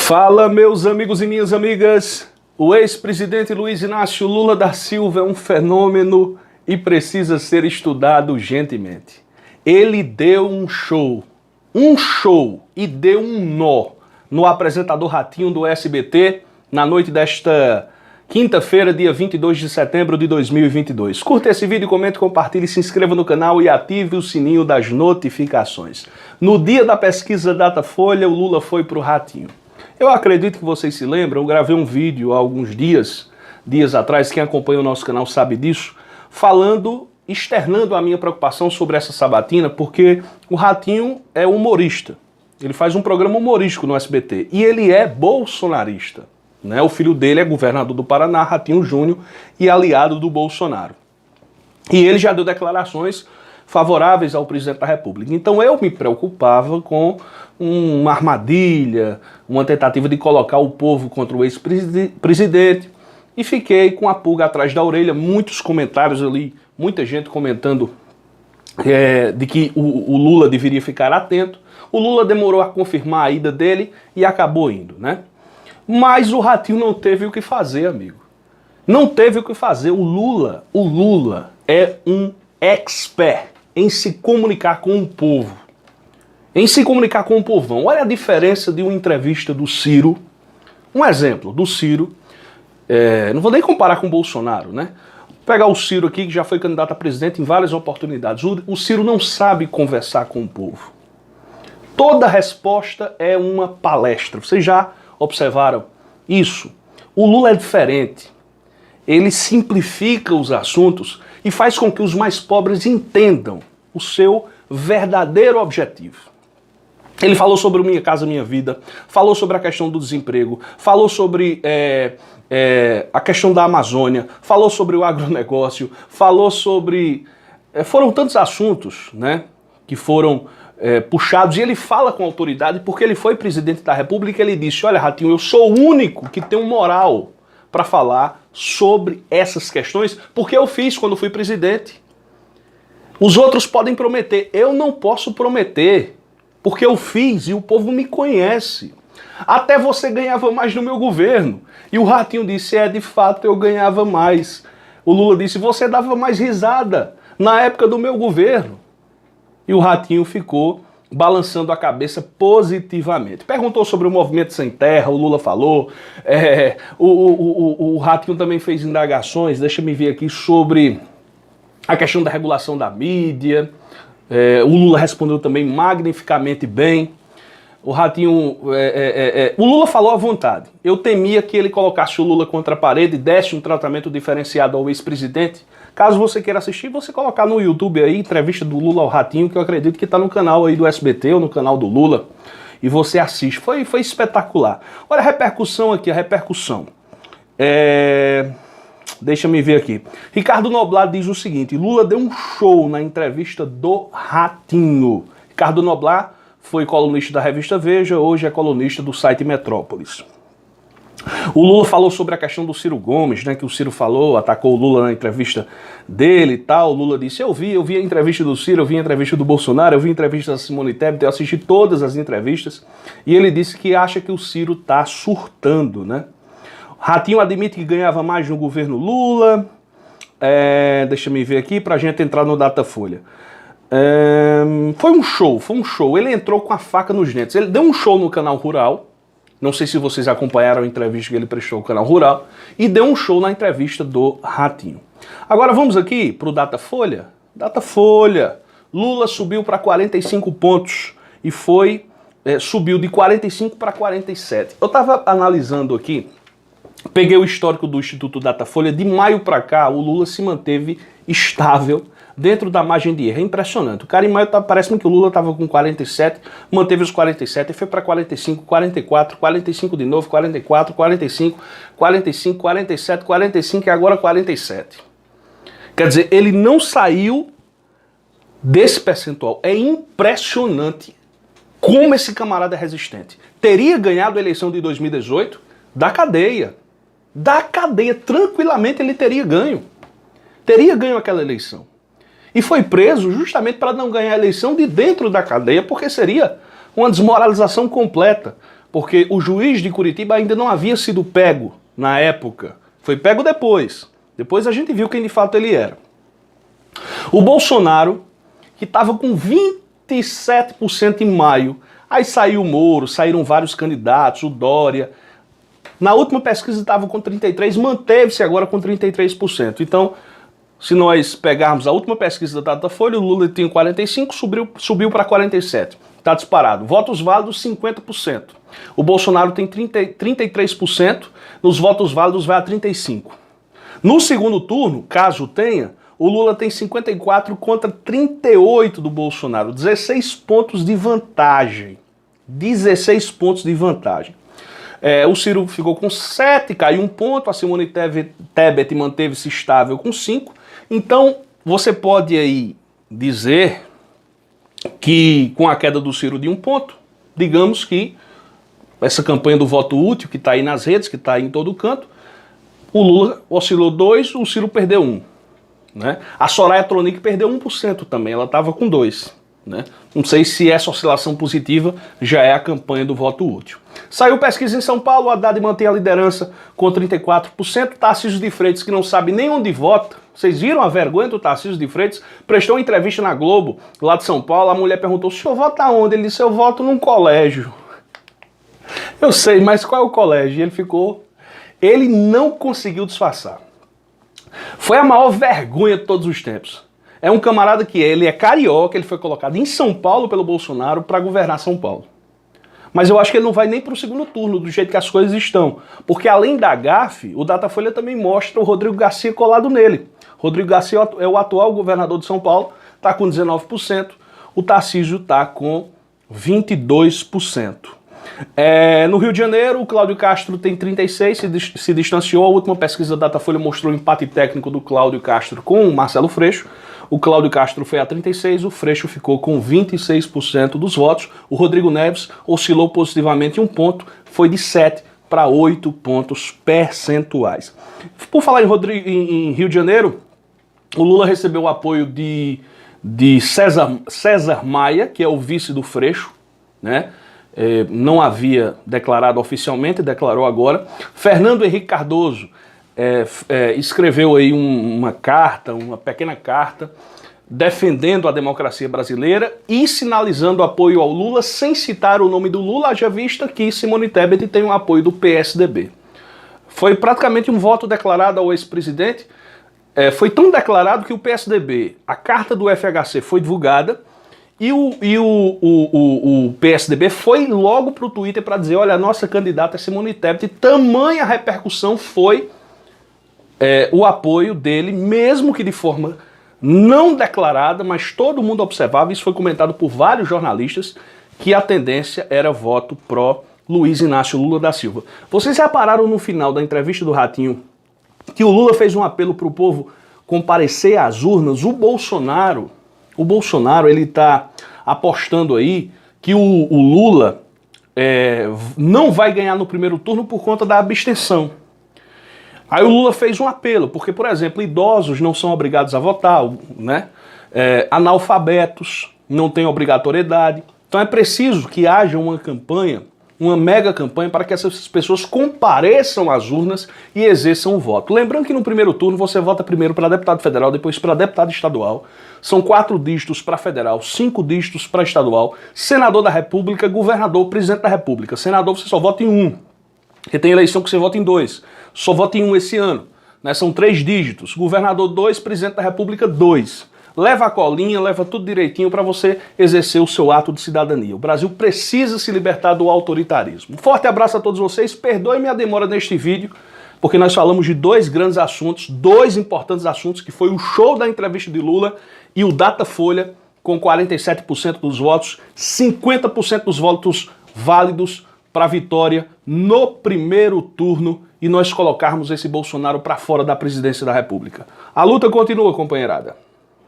Fala, meus amigos e minhas amigas. O ex-presidente Luiz Inácio Lula da Silva é um fenômeno e precisa ser estudado urgentemente. Ele deu um show e deu um nó no apresentador Ratinho do SBT na noite desta quinta-feira, dia 22 de setembro de 2022. Curta esse vídeo, comente, compartilhe, se inscreva no canal e ative o sininho das notificações. No dia da pesquisa Datafolha, o Lula foi pro Ratinho. Eu acredito que vocês se lembram, eu gravei um vídeo há alguns dias atrás, quem acompanha o nosso canal sabe disso, externando a minha preocupação sobre essa sabatina, porque o Ratinho é humorista. Ele faz um programa humorístico no SBT e ele é bolsonarista. Né? O filho dele é governador do Paraná, Ratinho Júnior, e aliado do Bolsonaro. E ele já deu declarações favoráveis ao presidente da República. Então eu me preocupava com uma armadilha, uma tentativa de colocar o povo contra o ex-presidente, e fiquei com a pulga atrás da orelha, muitos comentários ali, muita gente comentando de que o Lula deveria ficar atento. O Lula demorou a confirmar a ida dele e acabou indo, né? Mas o Ratinho não teve o que fazer, amigo. Não teve o que fazer. O Lula é um expert em se comunicar com o povo. Em se comunicar com o povão. Olha a diferença de uma entrevista do Ciro. Um exemplo do Ciro. Não vou nem comparar com o Bolsonaro, né? Vou pegar o Ciro aqui, que já foi candidato a presidente em várias oportunidades. O Ciro não sabe conversar com o povo. Toda resposta é uma palestra. Vocês já observaram isso? O Lula é diferente. Ele simplifica os assuntos e faz com que os mais pobres entendam o seu verdadeiro objetivo. Ele falou sobre o Minha Casa Minha Vida, falou sobre a questão do desemprego, falou sobre a questão da Amazônia, falou sobre o agronegócio, falou sobre... foram tantos assuntos, né, que foram puxados, e ele fala com autoridade porque ele foi presidente da República. Ele disse: olha, Ratinho, eu sou o único que tem moral para falar sobre essas questões, porque eu fiz quando fui presidente. Os outros podem prometer, eu não posso prometer, porque eu fiz e o povo me conhece. Até você ganhava mais no meu governo. E o Ratinho disse: de fato eu ganhava mais. O Lula disse: você dava mais risada na época do meu governo. E o Ratinho ficou balançando a cabeça positivamente. Perguntou sobre o movimento sem terra, o Lula falou. O Ratinho também fez indagações, deixa me ver aqui, sobre a questão da regulação da mídia. O Lula respondeu também magnificamente bem. O Ratinho... o Lula falou à vontade. Eu temia que ele colocasse o Lula contra a parede e desse um tratamento diferenciado ao ex-presidente. Caso você queira assistir, você colocar no YouTube aí, entrevista do Lula ao Ratinho, que eu acredito que está no canal aí do SBT ou no canal do Lula, e você assiste. Foi espetacular. Olha a repercussão aqui, a repercussão. Deixa me ver aqui. Ricardo Noblat diz o seguinte: Lula deu um show na entrevista do Ratinho. Ricardo Noblat foi colunista da revista Veja, hoje é colunista do site Metrópolis. O Lula falou sobre a questão do Ciro Gomes, né, que o Ciro falou, atacou o Lula na entrevista dele e tal. O Lula disse: eu vi a entrevista do Ciro, eu vi a entrevista do Bolsonaro, eu vi a entrevista da Simone Tebet, eu assisti todas as entrevistas. E ele disse que acha que o Ciro tá surtando, né? Ratinho admite que ganhava mais no governo Lula. Deixa me ver aqui pra gente entrar no Datafolha. Foi um show. Ele entrou com a faca nos dentes. Ele deu um show no Canal Rural. Não sei se vocês acompanharam a entrevista que ele prestou ao Canal Rural. E deu um show na entrevista do Ratinho. Agora vamos aqui pro Datafolha. Datafolha. Lula subiu para 45 pontos e subiu de 45 para 47. Eu estava analisando aqui, peguei o histórico do Instituto Datafolha. De maio para cá, o Lula se manteve estável dentro da margem de erro. É impressionante. O cara em maio parece-me que o Lula estava com 47, manteve os 47 e foi para 45, 44, 45 de novo, 44, 45, 45, 47, 45 e agora 47. Quer dizer, ele não saiu desse percentual. É impressionante como esse camarada é resistente. Teria ganhado a eleição de 2018 da cadeia. Da cadeia, tranquilamente ele teria ganho. Teria ganho aquela eleição. E foi preso justamente para não ganhar a eleição de dentro da cadeia, porque seria uma desmoralização completa. porque o juiz de Curitiba ainda não havia sido pego na época. Foi pego depois. Depois a gente viu quem de fato ele era. O Bolsonaro, que estava com 27% em maio, aí saiu o Moro, saíram vários candidatos, o Dória. Na última pesquisa estava com 33%, manteve-se agora com 33%. Então, se nós pegarmos a última pesquisa da Datafolha, o Lula tinha 45%, subiu para 47%. Está disparado. Votos válidos, 50%. O Bolsonaro tem 33%, nos votos válidos vai a 35%. No segundo turno, caso tenha, o Lula tem 54 contra 38 do Bolsonaro. 16 pontos de vantagem. 16 pontos de vantagem. O Ciro ficou com 7, caiu 1 ponto. A Simone Tebet manteve-se estável com 5. Então, você pode aí dizer que com a queda do Ciro de 1 ponto, digamos que essa campanha do voto útil, que está aí nas redes, que está aí em todo canto, o Lula oscilou 2, o Ciro perdeu 1. Né? A Soraya Tronic perdeu 1% também, ela estava com 2%. Né? Não sei se essa oscilação positiva já é a campanha do voto útil. Saiu pesquisa em São Paulo, o Haddad mantém a liderança com 34%. Tarcísio de Freitas, que não sabe nem onde vota, vocês viram a vergonha do Tarcísio de Freitas? Prestou uma entrevista na Globo, lá de São Paulo, a mulher perguntou, o senhor vota onde? Ele disse, eu voto num colégio. Eu sei, mas qual é o colégio? E ele não conseguiu disfarçar. Foi a maior vergonha de todos os tempos. É um camarada que ele é carioca, ele foi colocado em São Paulo pelo Bolsonaro para governar São Paulo. Mas eu acho que ele não vai nem para o segundo turno, do jeito que as coisas estão. Porque além da gafe, o Datafolha também mostra o Rodrigo Garcia colado nele. Rodrigo Garcia é o atual governador de São Paulo, está com 19%, o Tarcísio está com 22%. No Rio de Janeiro, o Cláudio Castro tem 36%, se distanciou. A última pesquisa da Datafolha mostrou o empate técnico do Cláudio Castro com o Marcelo Freixo. O Cláudio Castro foi a 36%, o Freixo ficou com 26% dos votos. O Rodrigo Neves oscilou positivamente 1 ponto, foi de 7 para 8 pontos percentuais. Por falar em Rio de Janeiro, o Lula recebeu o apoio de César Maia, que é o vice do Freixo, né? Não havia declarado oficialmente, declarou agora. Fernando Henrique Cardoso escreveu aí uma pequena carta, defendendo a democracia brasileira e sinalizando apoio ao Lula, sem citar o nome do Lula, haja vista que Simone Tebet tem o apoio do PSDB. Foi praticamente um voto declarado ao ex-presidente. Foi tão declarado que o PSDB, a carta do FHC foi divulgada, e o PSDB foi logo para o Twitter para dizer, olha, a nossa candidata é Simone Tebet, e tamanha repercussão foi o apoio dele, mesmo que de forma não declarada, mas todo mundo observava, isso foi comentado por vários jornalistas, que a tendência era voto pró Luiz Inácio Lula da Silva. Vocês repararam no final da entrevista do Ratinho que o Lula fez um apelo para o povo comparecer às urnas? O Bolsonaro ele está apostando aí que o Lula não vai ganhar no primeiro turno por conta da abstenção. Aí o Lula fez um apelo, porque, por exemplo, idosos não são obrigados a votar, né? Analfabetos não têm obrigatoriedade. Então é preciso que haja uma campanha, uma mega campanha, para que essas pessoas compareçam às urnas e exerçam o voto. Lembrando que no primeiro turno você vota primeiro para deputado federal, depois para deputado estadual. São 4 dígitos para federal, 5 dígitos para estadual, senador da República, governador, presidente da República. Senador você só vota em 1, porque tem eleição que você vota em 2. Só vota em 1 esse ano, né? São 3 dígitos. Governador 2, presidente da República 2. Leva a colinha, leva tudo direitinho para você exercer o seu ato de cidadania. O Brasil precisa se libertar do autoritarismo. Um forte abraço a todos vocês. Perdoe-me a demora neste vídeo, porque nós falamos de 2 grandes assuntos, 2 importantes assuntos, que foi o show da entrevista de Lula e o Datafolha, com 47% dos votos, 50% dos votos válidos para a vitória no primeiro turno e nós colocarmos esse Bolsonaro para fora da presidência da República. A luta continua, companheirada.